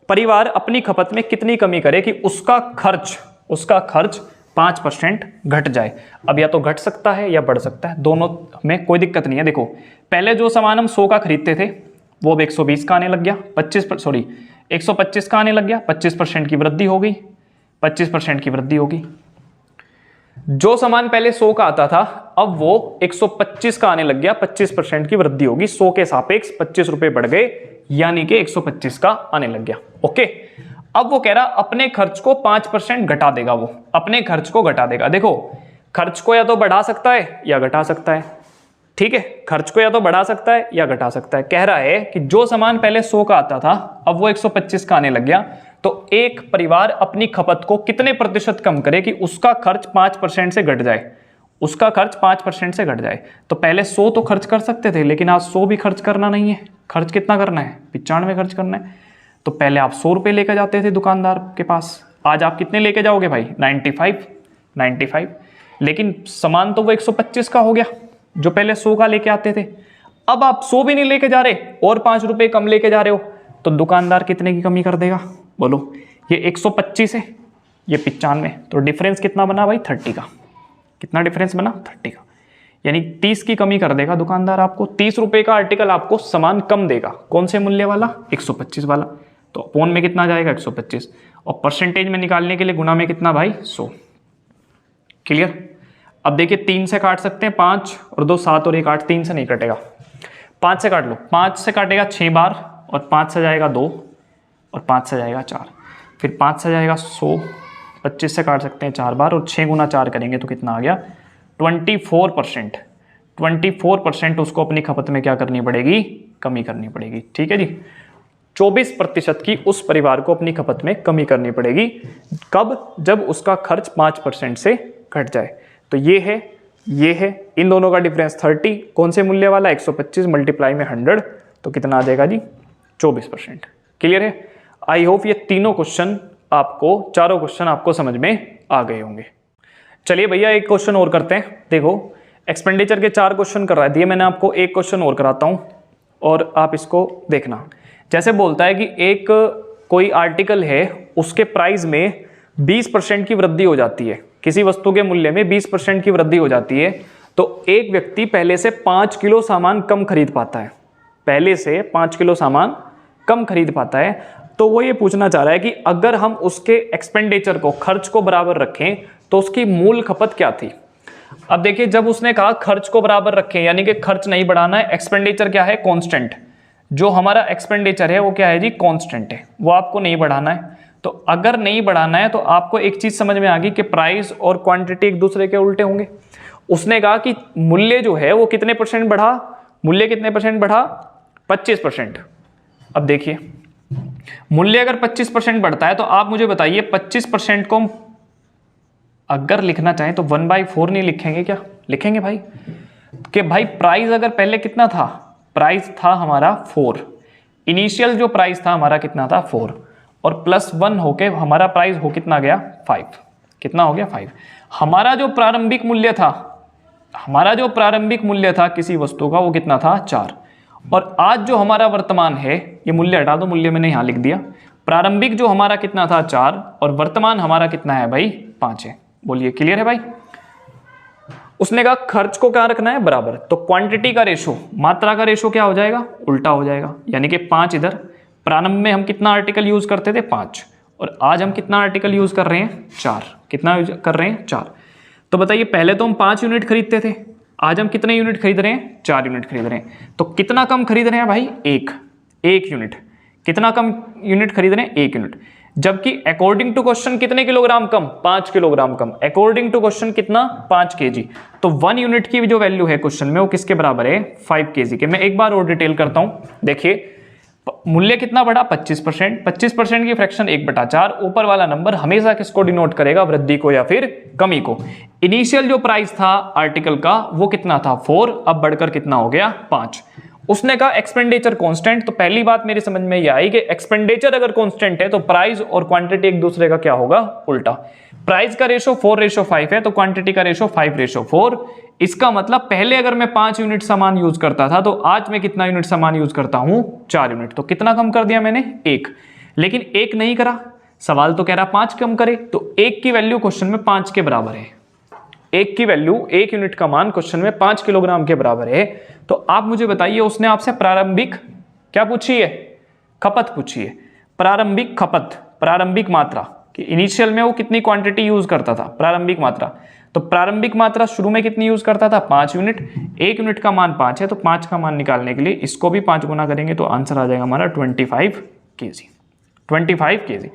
परिवार अपनी खपत में कितनी कमी करे कि उसका खर्च 5% घट जाए। अब या तो घट सकता है या बढ़ सकता है, दोनों में कोई दिक्कत नहीं है। देखो, पहले जो सामान हम 100 का खरीदते थे वो अब 120 का आने लग गया, 125 का आने लग गया, 25% की वृद्धि हो गई, 25% की वृद्धि होगी। जो सामान पहले 100 का आता था अब वो 125 का आने लग गया, 25% की वृद्धि होगी। 100 के सापेक्ष 25 रुपए बढ़ गए, यानी कि 125 का आने लग गया। ओके, अब वो कह रहा अपने खर्च को 5% घटा देगा, वो अपने खर्च को घटा देगा। देखो, खर्च को या तो बढ़ा सकता है या घटा सकता है। ठीक है, खर्च को या तो बढ़ा सकता है या घटा सकता है। कह रहा है कि जो सामान पहले 100 का आता था अब वो 125 का आने लग गया, तो एक परिवार अपनी खपत को कितने प्रतिशत कम करे कि उसका खर्च 5% से घट जाए, उसका खर्च 5% से घट जाए। तो पहले 100 तो खर्च कर सकते थे, लेकिन आज 100 भी खर्च करना नहीं है। खर्च कितना करना है? 95 खर्च करना है। तो पहले आप 100 रुपये लेकर जाते थे दुकानदार के पास, आज आप कितने लेके जाओगे भाई? 95। लेकिन सामान तो वो 125 का हो गया जो पहले 100 का लेके आते थे। अब आप 100 भी नहीं लेके जा रहे और 5 रुपए कम लेके जा रहे हो, तो दुकानदार कितने की कमी कर देगा? बोलो, ये 125 है, ये 95, तो डिफरेंस कितना बना भाई? 30 का। कितना डिफरेंस बना? 30 का। यानी 30 की कमी कर देगा दुकानदार आपको। 30 रुपए का आर्टिकल आपको सामान कम देगा। कौन से मूल्य वाला? 125 वाला। तो अपॉन में कितना जाएगा? 125, और परसेंटेज में निकालने के लिए गुना में कितना भाई? 100। क्लियर? अब देखिए 3 से काट सकते हैं, 5 और 2 7 और 1 8, 3 से नहीं कटेगा, 5 से काट लो। 5 से काटेगा 6 बार, और 5 से जाएगा 2, और 5 से जाएगा 4, फिर 5 से जाएगा 100, 25 से काट सकते हैं 4 बार, और 6 गुना 4 करेंगे तो कितना आ गया? 24%। 24% उसको अपनी खपत में क्या करनी पड़ेगी? कमी करनी पड़ेगी। ठीक है जी, 24% की उस परिवार को अपनी खपत में कमी करनी पड़ेगी। कब? जब उसका खर्च 5% से घट जाए। तो ये है, इन दोनों का डिफरेंस 30। कौन से मूल्य वाला? 125 मल्टीप्लाई में 100, तो कितना आ जाएगा जी? 24%। क्लियर है? आई होप ये तीनों क्वेश्चन आपको, चारों क्वेश्चन आपको समझ में आ गए होंगे। चलिए भैया एक क्वेश्चन और करते हैं। देखो, एक्सपेंडिचर के 4 क्वेश्चन करवा दिए मैंने आपको, एक क्वेश्चन और कराता हूं और आप इसको देखना। जैसे बोलता है कि एक कोई आर्टिकल है, उसके प्राइस में 20% की वृद्धि हो जाती है, किसी वस्तु के मूल्य में 20% की वृद्धि हो जाती है, तो एक व्यक्ति पहले से 5 किलो सामान कम खरीद पाता है, पहले से 5 किलो सामान कम खरीद पाता है। तो वो ये पूछना चाह रहा है कि अगर हम उसके एक्सपेंडिचर को, खर्च को बराबर रखें तो उसकी मूल खपत क्या थी। अब देखिए, जब उसने कहा खर्च को बराबर रखें, यानी कि खर्च नहीं बढ़ाना है, एक्सपेंडिचर क्या है? कांस्टेंट। जो हमारा एक्सपेंडिचर है वो क्या है जी? कांस्टेंट है, वो आपको नहीं बढ़ाना है। तो अगर नहीं बढ़ाना है तो आपको एक चीज समझ में आ गई कि प्राइस और क्वांटिटी एक दूसरे के उल्टे होंगे। उसने कहा कि मूल्य जो है वो कितने परसेंट बढ़ा? मूल्य कितने परसेंट बढ़ा? 25%। अब देखिए, मूल्य अगर 25% बढ़ता है तो आप मुझे बताइए 25% को अगर लिखना चाहें तो 1/4 नहीं लिखेंगे क्या? लिखेंगे भाई, कि भाई प्राइस अगर पहले कितना था? प्राइस था हमारा 4, इनिशियल जो प्राइस था हमारा कितना था? 4, और +1 होके हमारा प्राइस हो कितना गया? 5। कितना हो गया? 5। हमारा जो प्रारंभिक मूल्य था किसी वस्तु का वो कितना था? 4। और आज जो हमारा वर्तमान है, ये मूल्य हटा दो, मूल्य मैंने यहां लिख दिया। प्रारंभिक जो हमारा कितना था? 4, और वर्तमान हमारा कितना है भाई? 5 है। बोलिए, क्लियर है भाई? उसने कहा खर्च को क्या रखना है? बराबर। तो क्वांटिटी का रेशो, मात्रा का रेशो क्या हो जाएगा? उल्टा हो जाएगा। यानी कि 5 इधर, प्रारंभ में हम कितना आर्टिकल यूज करते थे? 5, और आज हम कितना आर्टिकल यूज़ कर रहे हैं? 4। कितना यूज कर रहे हैं? 4। तो बताइए पहले तो हम 5 यूनिट खरीदते थे, आज हम कितने यूनिट खरीद रहे हैं? 4 यूनिट खरीद रहे हैं। तो कितना कम खरीद रहे हैं भाई? 1 यूनिट। कितना कम यूनिट खरीद रहे हैं? 1 यूनिट। जबकि अकॉर्डिंग टू क्वेश्चन कितने किलोग्राम कम? 5 किलोग्राम कम। अकॉर्डिंग टू क्वेश्चन कितना? 5 kg। तो 1 यूनिट की जो वैल्यू है क्वेश्चन में वो किसके बराबर है? 5 kg के। मैं एक बार और डिटेल करता हूं। देखिए मूल्य कितना बढ़ा? 25%। 25% की फ्रैक्शन 1/4। ऊपर वाला नंबर हमेशा किसको डिनोट करेगा? वृद्धि को या फिर कमी को। इनिशियल जो प्राइस था आर्टिकल का वो कितना था? 4। अब बढ़कर कितना हो गया? 5। उसने कहा एक्सपेंडिचर कांस्टेंट। तो पहली बात मेरी समझ में यह आई कि एक्सपेंडिचर अगर कांस्टेंट है तो प्राइस और क्वांटिटी एक दूसरे का क्या होगा? उल्टा। प्राइस का रेशो 4:5 है तो क्वांटिटी का रेशो 5:4। इसका मतलब पहले अगर मैं 5 यूनिट सामान यूज करता था तो आज मैं कितना यूनिट सामान यूज करता हूं? 4 यूनिट। तो कितना कम कर दिया मैंने? 1। लेकिन 1 नहीं करा, सवाल तो कह रहा 5 कम करे। तो 1 की वैल्यू क्वेश्चन में 5 के बराबर है। 1 की वैल्यू, 1 यूनिट का मान क्वेश्चन में 5 किलोग्राम के बराबर है। तो आप मुझे बताइए उसने आपसे प्रारंभिक क्या पूछी है? खपत पूछी है। प्रारंभिक खपत, प्रारंभिक मात्रा कि इनिशियल में वो कितनी क्वांटिटी यूज करता था? प्रारंभिक मात्रा। तो प्रारंभिक मात्रा शुरू में कितनी यूज करता था? 5 यूनिट। 1 यूनिट का मान 5 है तो 5 का मान निकालने के लिए इसको भी 5 गुना करेंगे तो आंसर आ जाएगा हमारा 25 kg। 25 kg।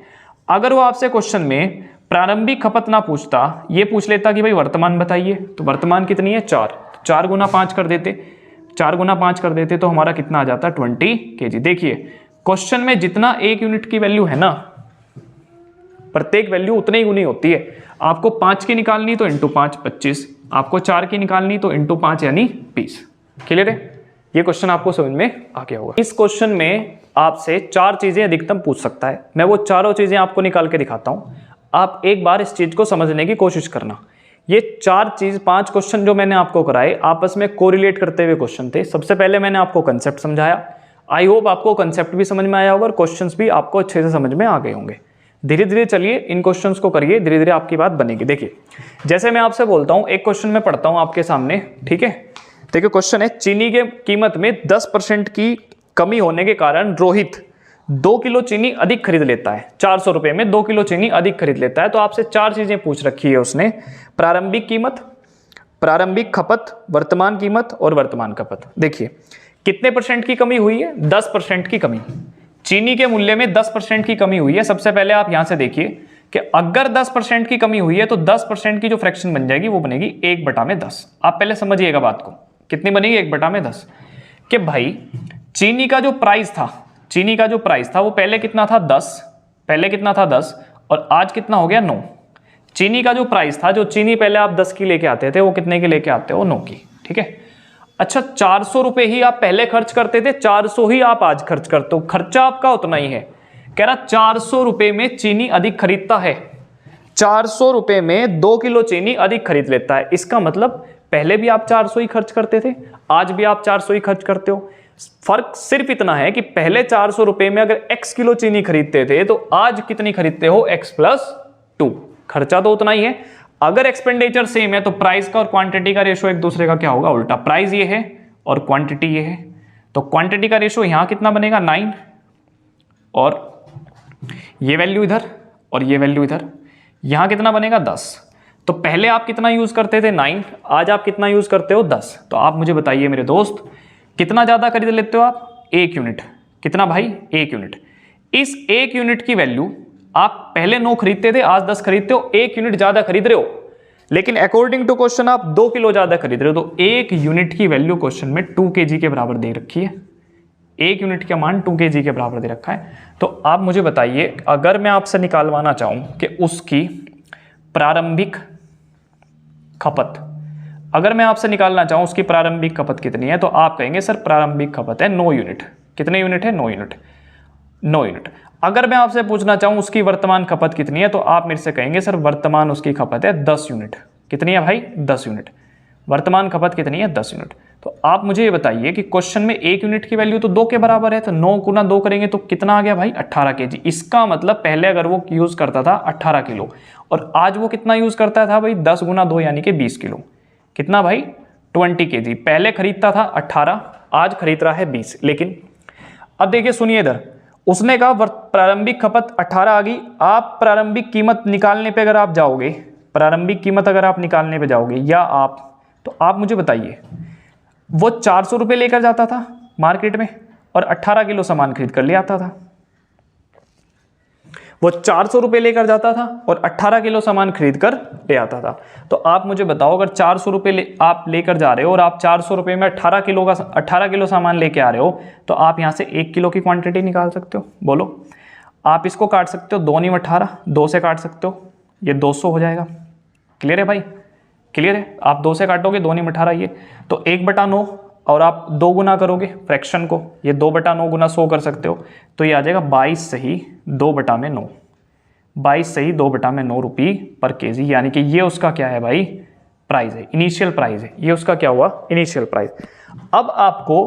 अगर वो आपसे क्वेश्चन में प्रारंभिक खपत ना पूछता, ये पूछ लेता कि भाई वर्तमान बताइए, तो वर्तमान कितनी है? 4। 4 गुना 5 कर देते, 4 गुना 5 कर देते तो हमारा कितना आ जाता? 20 kg। देखिए क्वेश्चन में जितना 1 यूनिट की वैल्यू है ना, प्रत्येक वैल्यू उतनी ही गुनी होती है। आपको 5 की निकालनी तो इंटू 5 25, आपको 4 की निकालनी तो इंटू 5 यानी 20। क्लियर है? ये क्वेश्चन आपको समझ में आ गया होगा। इस क्वेश्चन में आपसे 4 चीजें अधिकतम पूछ सकता है। मैं वो चारों चीजें आपको निकाल के दिखाता हूं, आप एक बार इस चीज को समझने की कोशिश करना। ये 5 क्वेश्चन जो मैंने आपको कराए आपस में कोरिलेट करते हुए क्वेश्चन थे। सबसे पहले मैंने आपको कंसेप्ट समझाया। आई होप आपको कंसेप्ट भी समझ में आया होगा और क्वेश्चंस भी आपको अच्छे से समझ में आ गए होंगे। धीरे धीरे चलिए इन क्वेश्चंस को करिए, धीरे धीरे आपकी बात बनेगी। देखिए जैसे मैं आपसे बोलता हूं, एक क्वेश्चन में पढ़ता हूं आपके सामने, ठीक है? देखिए क्वेश्चन है, चीनी के कीमत में 10% की कमी होने के कारण रोहित 2 किलो चीनी अधिक खरीद लेता है। 400 रुपए में 2 किलो चीनी अधिक खरीद लेता है। तो आपसे 4 चीजें पूछ रखी है उसने, प्रारंभिक कीमत, प्रारंभिक खपत, वर्तमान कीमत और वर्तमान खपत। देखिए कितने परसेंट की कमी हुई है? 10% की कमी। चीनी के मूल्य में 10% की कमी हुई है। सबसे पहले आप यहां से देखिए कि अगर 10% की कमी हुई है तो 10% की जो फ्रैक्शन बन जाएगी वो बनेगी 1/10। आप पहले समझिएगा बात को, कितनी बनेगी? 1/10। कि भाई चीनी का जो प्राइस था, चीनी का जो प्राइस था वो पहले कितना था? 10। पहले कितना था? 10 और आज कितना हो गया? 9। चीनी का जो प्राइस था, जो चीनी पहले आप 10 की लेके आते थे वो कितने की लेके आते हो? 9 की। ठीक है। अच्छा 400 रुपए ही आप पहले खर्च करते थे, 400 ही आप आज खर्च करते हो, खर्चा आपका उतना ही है। कह रहा 400 रुपए में चीनी अधिक खरीदता है, 400 रुपए में 2 किलो चीनी अधिक खरीद लेता है। इसका मतलब पहले भी आप 400 ही खर्च करते थे, आज भी आप 400 ही खर्च करते हो। फर्क सिर्फ इतना है कि पहले 400 रुपए में अगर x किलो चीनी खरीदते थे तो आज कितनी खरीदते हो? x+2। खर्चा तो उतना ही है। अगर एक्सपेंडिचर सेम है तो प्राइस का और क्वांटिटी का रेशो एक दूसरे का क्या होगा? उल्टा। प्राइस ये है और क्वांटिटी ये है, तो क्वांटिटी का रेशो यहां कितना बनेगा? 9, और ये वैल्यू इधर और ये वैल्यू इधर, यहां कितना बनेगा? 10। तो पहले आप कितना यूज करते थे? 9, आज आप कितना यूज करते हो? 10। तो आप मुझे बताइए मेरे दोस्त, कितना ज्यादा खरीद लेते हो आप? 1 यूनिट। कितना भाई? 1 यूनिट। इस 1 यूनिट की वैल्यू आप पहले 9 खरीदते थे, आज 10 खरीदते हो, 1 यूनिट ज्यादा खरीद रहे हो। लेकिन अकॉर्डिंग टू क्वेश्चन आप 2 किलो ज्यादा खरीद रहे हो, तो 1 यूनिट की वैल्यू क्वेश्चन में 2 kg के बराबर दे रखी है। 1 यूनिट का मान 2 kg के बराबर दे रखा है। तो आप मुझे बताइए, अगर मैं आपसे निकालवाना चाहूं कि उसकी प्रारंभिक खपत, अगर मैं आपसे निकालना चाहूं उसकी प्रारंभिक खपत कितनी है, तो आप कहेंगे सर प्रारंभिक खपत है 9 यूनिट। कितने यूनिट है? 9 यूनिट। 9 यूनिट। अगर मैं आपसे पूछना चाहूं उसकी वर्तमान खपत कितनी है, तो आप मेरे से कहेंगे सर वर्तमान उसकी खपत है 10 यूनिट। कितनी है भाई? 10 यूनिट। वर्तमान खपत कितनी है? 10 यूनिट। तो आप मुझे ये बताइए कि क्वेश्चन में 1 यूनिट की वैल्यू तो 2 के बराबर है, तो 9 गुना 2 करेंगे तो कितना आ गया भाई? 18 kg। इसका मतलब पहले अगर वो यूज करता था 18 किलो और आज वो कितना यूज करता था भाई? 10 गुना 2 यानी कि 20 किलो। कितना भाई? 20 kg। पहले खरीदता था 18, आज खरीद रहा है 20। लेकिन अब देखिए, सुनिए इधर, उसने कहा प्रारंभिक खपत 18 आ गई। आप प्रारंभिक कीमत निकालने पे अगर आप जाओगे, प्रारंभिक कीमत अगर आप निकालने पे जाओगे या आप, तो आप मुझे बताइए, वो 400 रुपये लेकर जाता था मार्केट में और 18 किलो सामान खरीद कर ले आता था। वो 400 रुपये लेकर जाता था और 18 किलो सामान खरीद कर ले आता था। तो आप मुझे बताओ, अगर 400 रुपये आप लेकर जा रहे हो और आप 400 रुपये में 18 किलो सामान लेके आ रहे हो, तो आप यहाँ से 1 किलो की क्वांटिटी निकाल सकते हो। बोलो, आप इसको काट सकते हो 2 × 18, 2 से काट सकते हो, ये 200 हो जाएगा। क्लियर है भाई? क्लियर है? आप 2 से काटोगे 2 × 18 ये, तो 1/9 और आप 2 गुना करोगे फ्रैक्शन को, ये 2/9 गुना 100 कर सकते हो, तो ये आ जाएगा 22 सही 2/9, 22 सही 2/9 रुपये पर केजी। यानी कि ये उसका क्या है भाई? प्राइस है, इनिशियल प्राइस है। ये उसका क्या हुआ? Initial price. अब आपको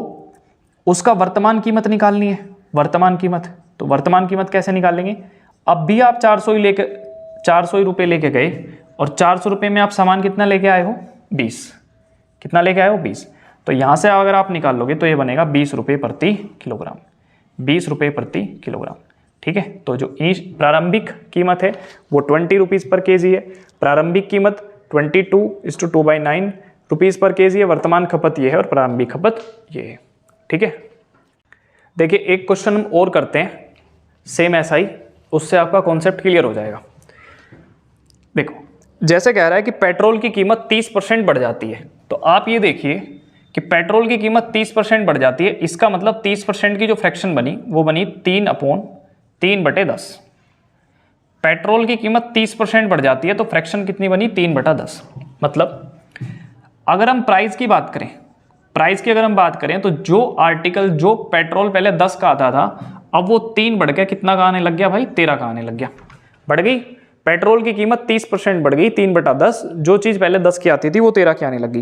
उसका वर्तमान कीमत निकालनी है, वर्तमान कीमत। तो वर्तमान कीमत कैसे निकालेंगे? अब भी आप 400 रुपये लेके गए और 400 रुपये में आप सामान कितना लेके आए हो? 20। कितना लेके आए हो? 20। तो यहाँ से अगर आप निकाल लोगे तो ये बनेगा 20 रुपये प्रति किलोग्राम, 20 रुपये प्रति किलोग्राम। ठीक है, तो जो प्रारंभिक कीमत है वो 20 रुपीज़ पर केजी है। प्रारंभिक कीमत 22:2/9 रुपीज़ पर केजी है। वर्तमान खपत ये है और प्रारंभिक खपत ये है। ठीक है, देखिए एक क्वेश्चन हम और करते हैं सेम ऐसा ही, उससे आपका कॉन्सेप्ट क्लियर हो जाएगा। देखो, जैसे कह रहा है कि पेट्रोल की कीमत 30% बढ़ जाती है, तो आप ये देखिए कि पेट्रोल की कीमत 30% बढ़ जाती है। इसका मतलब 30% की जो फ्रैक्शन बनी वो बनी 3/10। पेट्रोल की कीमत 30% बढ़ जाती है तो फ्रैक्शन कितनी बनी? 3/10। मतलब अगर हम प्राइस की बात करें, प्राइस की अगर हम बात करें तो जो आर्टिकल, जो पेट्रोल पहले 10 का आता था, अब वो 3 बढ़ गया, कितना का आने लग गया भाई? 13 का आने लग गया। बढ़ गई पेट्रोल की कीमत 30% बढ़ गई, 3/10। जो चीज पहले 10 की आती थी वो 13 की आने लगी।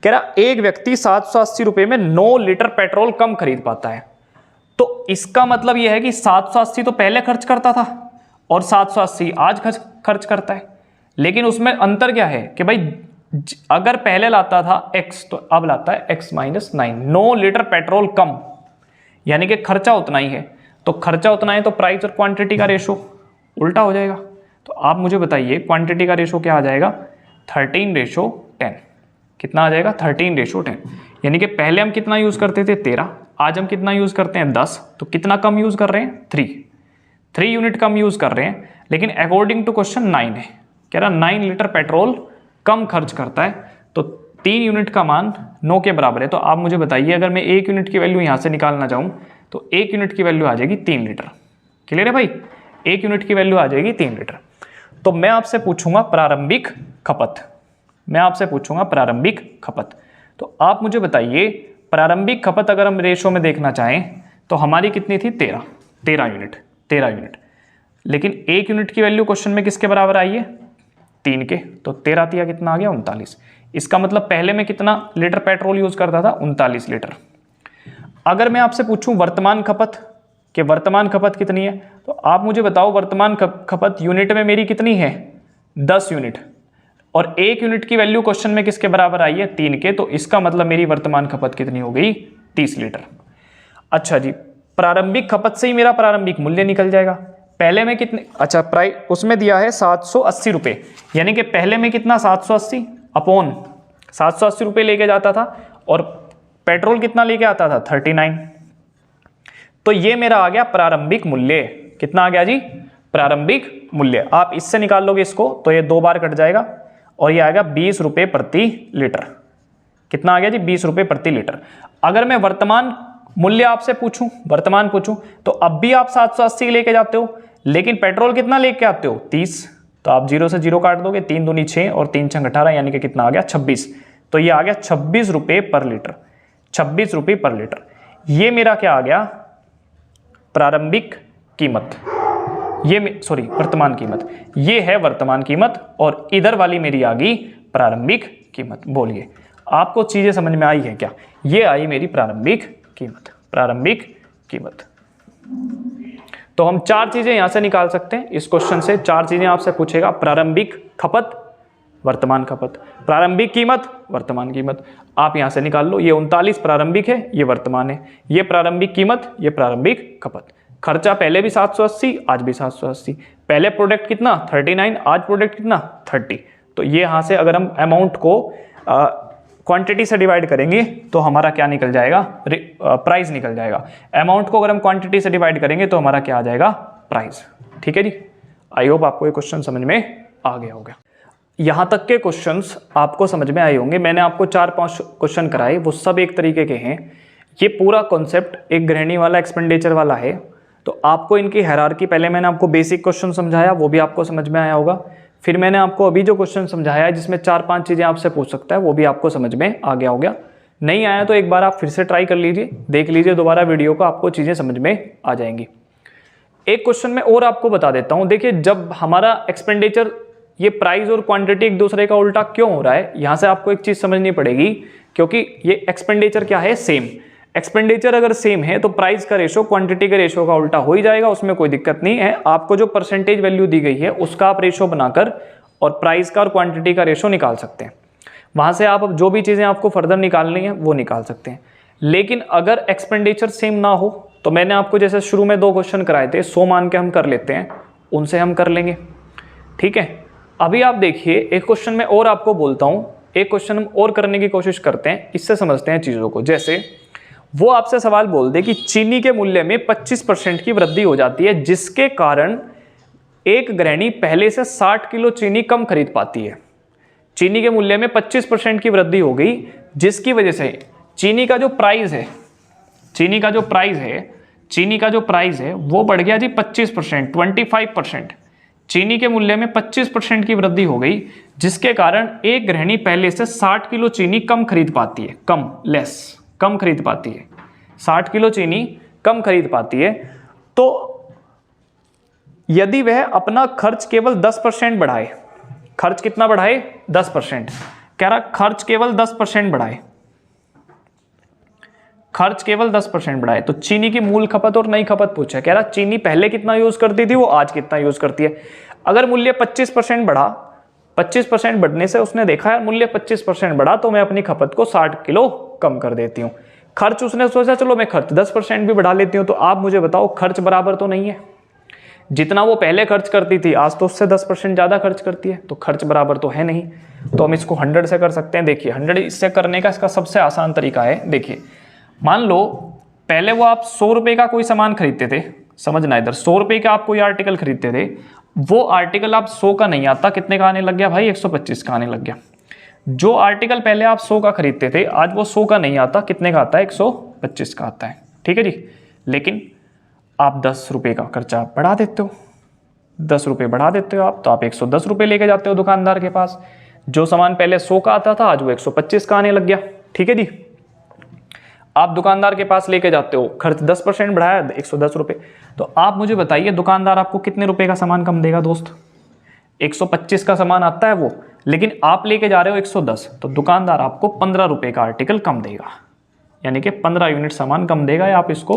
कह रहा एक व्यक्ति 780 रुपये में 9 लीटर पेट्रोल कम खरीद पाता है। तो इसका मतलब यह है कि 780 तो पहले खर्च करता था और 780 आज खर्च करता है। लेकिन उसमें अंतर क्या है कि भाई अगर पहले लाता था x तो अब लाता है x - 9। 9 लीटर पेट्रोल कम, यानी कि खर्चा उतना ही है। तो खर्चा उतना है तो प्राइस और क्वांटिटी का रेशो उल्टा हो जाएगा। तो आप मुझे बताइए क्वांटिटी का रेशो क्या आ जाएगा? 13:10। कितना आ जाएगा? 13:10। यानी कि पहले हम कितना यूज करते थे? 13। आज हम कितना यूज करते हैं? 10। तो कितना कम यूज कर रहे हैं? 3 यूनिट कम यूज कर रहे हैं। लेकिन अकॉर्डिंग टू क्वेश्चन 9 है, कह रहा 9 लीटर पेट्रोल कम खर्च करता है, तो 3 यूनिट का मान 9 के बराबर है। तो आप मुझे बताइए, अगर मैं 1 यूनिट की वैल्यू यहाँ से निकालना चाहूँ तो 1 यूनिट की वैल्यू आ जाएगी 3 लीटर। क्लियर है भाई? 1 यूनिट की वैल्यू आ जाएगी 3 लीटर। तो मैं आपसे पूछूंगा प्रारंभिक खपत, मैं आपसे पूछूंगा प्रारंभिक खपत। तो आप मुझे बताइए प्रारंभिक खपत अगर हम रेशो में देखना चाहें तो हमारी कितनी थी? 13 यूनिट। लेकिन 1 यूनिट की वैल्यू क्वेश्चन में किसके बराबर आई है? 3 के। तो 13 तिया कितना आ गया? 39। इसका मतलब पहले में कितना लीटर पेट्रोल यूज करता था? 39 लीटर। अगर मैं आपसे पूछूं वर्तमान खपत, कि वर्तमान खपत कितनी है, तो आप मुझे बताओ वर्तमान खपत यूनिट में मेरी कितनी है? 10 यूनिट। और 1 यूनिट की वैल्यू क्वेश्चन में किसके बराबर आई है? 3 के। तो इसका मतलब मेरी वर्तमान खपत कितनी हो गई? 30 लीटर। अच्छा जी, प्रारंभिक खपत से ही मेरा प्रारंभिक मूल्य निकल जाएगा। पहले में कितने, अच्छा प्राइस उसमें दिया है 780 रुपये, यानी कि पहले में कितना? 780 अपॉन 780 रुपये लेके जाता था और पेट्रोल कितना लेके आता था? 39। तो ये मेरा आ गया प्रारंभिक मूल्य। कितना आ गया जी? प्रारंभिक मूल्य। आप इससे निकाल लोगे इसको तो ये 2 बार कट जाएगा और ये आएगा 20 रुपये प्रति लीटर। कितना आ गया जी? 20 रुपये प्रति लीटर। अगर मैं वर्तमान मूल्य आपसे पूछूं, वर्तमान पूछूं, तो अब भी आप 780 लेके जाते हो, लेकिन पेट्रोल कितना लेके आते हो? 30। तो आप 0 से 0 काट दोगे, 3 दूनी 6 और 3 छंग 18, यानी कि कितना आ गया? 26। तो ये आ गया 26 रुपये पर लीटर। 26 रुपये पर लीटर। ये मेरा क्या आ गया? प्रारंभिक कीमत। ये सॉरी वर्तमान कीमत। ये है वर्तमान कीमत और इधर वाली मेरी आ गई प्रारंभिक कीमत। बोलिए आपको चीजें समझ में आई है क्या? ये आई मेरी प्रारंभिक कीमत। प्रारंभिक कीमत। तो हम 4 चीजें यहां से निकाल सकते हैं इस क्वेश्चन से। 4 चीजें आपसे पूछेगा, प्रारंभिक खपत, वर्तमान खपत, प्रारंभिक कीमत, वर्तमान कीमत। आप यहां से निकाल लो। ये 39 प्रारंभिक है, ये वर्तमान है, ये प्रारंभिक कीमत, ये प्रारंभिक खपत। खर्चा पहले भी 780, आज भी 780। पहले प्रोडक्ट कितना 39, आज प्रोडक्ट कितना 30। तो ये यहाँ से अगर हम अमाउंट को क्वांटिटी से डिवाइड करेंगे तो हमारा क्या निकल जाएगा, प्राइस निकल जाएगा। अमाउंट को अगर हम क्वांटिटी से डिवाइड करेंगे तो हमारा क्या आ जाएगा, प्राइस। ठीक है जी, आई होप आपको ये क्वेश्चन समझ में आ गया होगा। यहाँ तक के क्वेश्चंस आपको समझ में आए होंगे। मैंने आपको 4-5 क्वेश्चन कराए, वो सब एक तरीके के हैं। ये पूरा कॉन्सेप्ट एक गृहिणी वाला, एक्सपेंडिचर वाला है। तो आपको इनकी हायरार्की, पहले मैंने आपको बेसिक क्वेश्चन समझाया, वो भी आपको समझ में आया होगा। फिर मैंने आपको अभी जो क्वेश्चन समझाया जिसमें 4-5 चीज़ें आपसे पूछ सकता है, वो भी आपको समझ में आ गया होगा। नहीं आया तो एक बार आप फिर से ट्राई कर लीजिए, देख लीजिए दोबारा वीडियो को, आपको चीज़ें समझ में आ जाएंगी। एक क्वेश्चन में और आपको बता देता हूँ। देखिए, जब हमारा एक्सपेंडिचर, ये प्राइस और क्वांटिटी एक दूसरे का उल्टा क्यों हो रहा है, यहाँ से आपको एक चीज़ समझनी पड़ेगी, क्योंकि ये एक्सपेंडिचर क्या है, सेम। एक्सपेंडिचर अगर सेम है तो प्राइस का रेशो क्वांटिटी के रेशो का उल्टा हो ही जाएगा, उसमें कोई दिक्कत नहीं है। आपको जो परसेंटेज वैल्यू दी गई है उसका आप रेशो बनाकर और प्राइस का और क्वांटिटी का रेशो निकाल सकते हैं। वहाँ से आप जो भी चीज़ें आपको फर्दर निकालनी है वो निकाल सकते हैं। लेकिन अगर एक्सपेंडिचर सेम ना हो तो मैंने आपको जैसे शुरू में 2 क्वेश्चन कराए थे, 100 मान के हम कर लेते हैं, उनसे हम कर लेंगे। ठीक है, अभी आप देखिए एक क्वेश्चन में और आपको बोलता हूँ, एक क्वेश्चन हम और करने की कोशिश करते हैं, इससे समझते हैं चीज़ों को। जैसे वो आपसे सवाल बोल दे कि चीनी के मूल्य में 25% की वृद्धि हो जाती है, जिसके कारण एक गृहिणी पहले से 60 किलो चीनी कम खरीद पाती है। चीनी के मूल्य में 25% की वृद्धि हो गई, जिसकी वजह से चीनी का जो प्राइस है वो बढ़ गया जी 25%। चीनी के मूल्य में 25% की वृद्धि हो गई, जिसके कारण एक गृहिणी पहले से 60 किलो चीनी कम खरीद पाती है, कम खरीद पाती है, 60 किलो चीनी कम खरीद पाती है। तो यदि वह अपना खर्च केवल 10% बढ़ाए, खर्च कितना बढ़ाए, 10%, कह रहा खर्च केवल 10% बढ़ाए, खर्च केवल 10% बढ़ाए, तो चीनी की मूल खपत और नई खपत पूछा। कह रहा चीनी पहले कितना यूज करती थी, वो आज कितना यूज करती है। अगर मूल्य 25% बढ़ा, 25% बढ़ने से उसने देखा है मूल्य 25% बढ़ा, तो मैं अपनी खपत को 60 किलो कम कर देती हूँ। खर्च उसने सोचा चलो मैं खर्च 10% भी बढ़ा लेती हूँ। तो आप मुझे बताओ, खर्च बराबर तो नहीं है। जितना वो पहले खर्च करती थी आज तो उससे 10% ज़्यादा खर्च करती है, तो खर्च बराबर तो है नहीं। तो हम इसको 100 से कर सकते हैं। देखिए 100 इससे करने का इसका सबसे आसान तरीका है। देखिए मान लो पहले वो आप 100 रुपये का कोई सामान खरीदते थे, समझना इधर, 100 रुपये का आप कोई आर्टिकल खरीदते थे, वो आर्टिकल आप 100 का नहीं आता, कितने का आने लग गया भाई, 125 का आने लग गया। जो आर्टिकल पहले आप 100 का खरीदते थे आज वो 100 का नहीं आता, कितने का आता है, 125 का आता है। ठीक है जी, लेकिन आप 10 रुपये का खर्चा बढ़ा देते हो, 10 रुपये बढ़ा देते हो आप, तो आप 110 रुपये लेके जाते हो दुकानदार के पास। जो सामान पहले 100 का आता था आज वो 125 का आने लग गया। ठीक है जी, आप दुकानदार के पास लेके जाते हो, खर्च 10% बढ़ाया, 110 रुपये। तो आप मुझे बताइए दुकानदार आपको कितने रुपए का सामान कम देगा दोस्त, 125 का सामान आता है वो, लेकिन आप लेके जा रहे हो 110, तो दुकानदार आपको 15 रुपये का आर्टिकल कम देगा, यानी कि 15 यूनिट सामान कम देगा। या आप इसको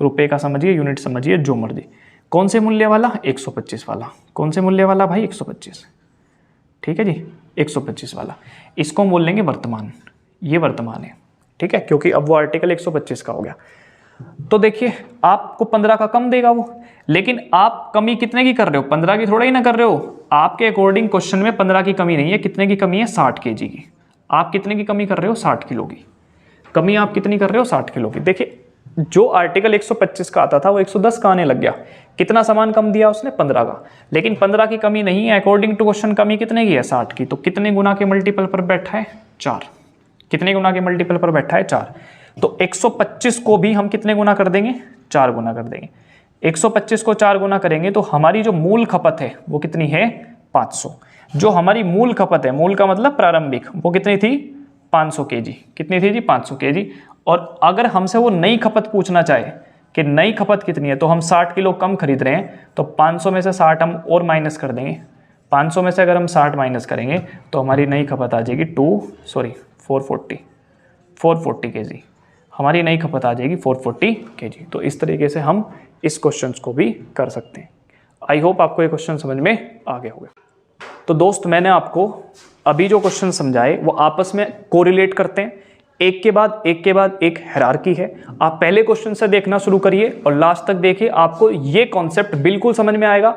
रुपए का समझिए, यूनिट समझिए, जो मर्जी। कौन से मूल्य वाला, 125 वाला। कौन से मूल्य वाला भाई, 125। ठीक है जी, 125 वाला। इसको बोल लेंगे वर्तमान, ये वर्तमान है। ठीक है, क्योंकि अब वो आर्टिकल 125 का हो गया। तो देखिए आपको 15 का कम देगा वो, लेकिन आप कमी कितने की कर रहे हो, 15 की थोड़ा ही ना कर रहे हो। आपके अकॉर्डिंग क्वेश्चन में 15 की कमी नहीं है, कितने की कमी है, 60 kg की। आप कितने की कमी कर रहे हो, 60 किलो की कमी आप कितनी कर रहे हो, 60 किलो की। देखिए जो आर्टिकल 125 का आता था वो 110 का आने लग गया। कितना सामान कम दिया उसने, 15 का, लेकिन 15 की कमी नहीं है। अकॉर्डिंग टू क्वेश्चन कमी कितने की है, 60 की। तो कितने गुना के मल्टीपल पर बैठा है, 4। कितने गुना के मल्टीपल पर बैठा है, 4। तो 125 को भी हम कितने गुना कर देंगे, 4 गुना कर देंगे। 125 को 4 गुना करेंगे तो हमारी जो मूल खपत है वो कितनी है, 500। जो हमारी मूल खपत है, मूल का मतलब प्रारंभिक, वो कितनी थी, 500 kg। कितनी थी जी, 500 kg। और अगर हमसे वो नई खपत पूछना चाहे कि नई खपत कितनी है, तो हम 60 किलो कम खरीद रहे हैं, तो 500 में से 60 हम और माइनस कर देंगे। 500 में से अगर हम 60 माइनस करेंगे तो हमारी नई खपत आ जाएगी 440 kg। हमारी नई खपत आ जाएगी 440 kg। तो इस तरीके से हम इस क्वेश्चन को भी कर सकते हैं। आई होप आपको ये क्वेश्चन समझ में आ गया होगा। तो दोस्त मैंने आपको अभी जो क्वेश्चन समझाए वो आपस में कोरिलेट करते हैं। एक के बाद एक हायरार्की है। आप पहले क्वेश्चन से देखना शुरू करिए और लास्ट तक देखिए, आपको ये कॉन्सेप्ट बिल्कुल समझ में आएगा।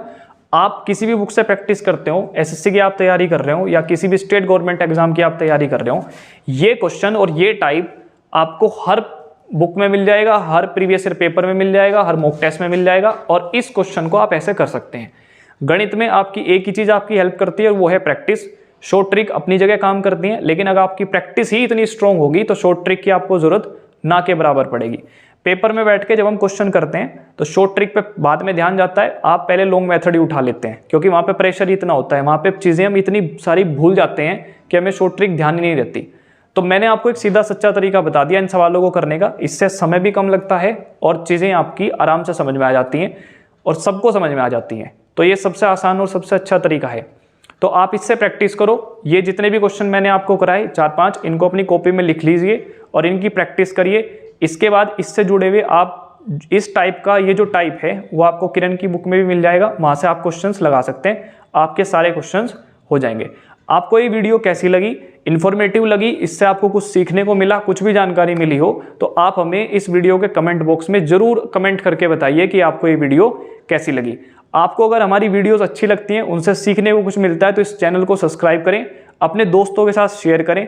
आप किसी भी बुक से प्रैक्टिस करते हो, एसएससी की आप तैयारी कर रहे हो या किसी भी स्टेट गवर्नमेंट एग्जाम की आप तैयारी कर रहे हो, ये क्वेश्चन और ये टाइप आपको हर बुक में मिल जाएगा, हर प्रीवियस ईयर पेपर में मिल जाएगा, हर मॉक टेस्ट में मिल जाएगा। और इस क्वेश्चन को आप ऐसे कर सकते हैं। गणित में आपकी एक ही चीज आपकी हेल्प करती है और वो है प्रैक्टिस। शॉर्ट ट्रिक अपनी जगह काम करती है, लेकिन अगर आपकी प्रैक्टिस ही इतनी स्ट्रांग होगी तो शॉर्ट ट्रिक की आपको जरूरत ना के बराबर पड़ेगी। पेपर में बैठ के जब हम क्वेश्चन करते हैं तो शॉर्ट ट्रिक पे बाद में ध्यान जाता है, आप पहले लॉन्ग मेथड ही उठा लेते हैं, क्योंकि वहां पे प्रेशर इतना होता है, वहां पे चीजें हम इतनी सारी भूल जाते हैं कि हमें शॉर्ट ट्रिक ध्यान ही नहीं रहती। तो मैंने आपको एक सीधा सच्चा तरीका बता दिया इन सवालों को करने का। इससे समय भी कम लगता है और चीजें आपकी आराम से समझ में आ जाती हैं और सबको समझ में आ जाती हैं। तो ये सबसे आसान और सबसे अच्छा तरीका है। तो आप इससे प्रैक्टिस करो। ये जितने भी क्वेश्चन मैंने आपको कराए 4-5, इनको अपनी कॉपी में लिख लीजिए और इनकी प्रैक्टिस करिए। इसके बाद इससे जुड़े हुए आप इस टाइप का, ये जो टाइप है वो आपको किरण की बुक में भी मिल जाएगा, वहां से आप क्वेश्चंस लगा सकते हैं, आपके सारे क्वेश्चंस हो जाएंगे। आपको ये वीडियो कैसी लगी? इन्फॉर्मेटिव लगी? इससे आपको कुछ सीखने को मिला, कुछ भी जानकारी मिली हो तो आप हमें इस वीडियो के कमेंट बॉक्स में जरूर कमेंट करके बताइए कि आपको ये वीडियो कैसी लगी। आपको अगर हमारी वीडियोस अच्छी लगती हैं, उनसे सीखने को कुछ मिलता है, तो इस चैनल को सब्सक्राइब करें, अपने दोस्तों के साथ शेयर करें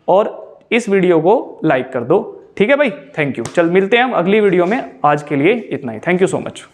और इस वीडियो को लाइक कर दो। ठीक है भाई, थैंक यू। चल मिलते हैं हम अगली वीडियो में। आज के लिए इतना ही। Thank you so much.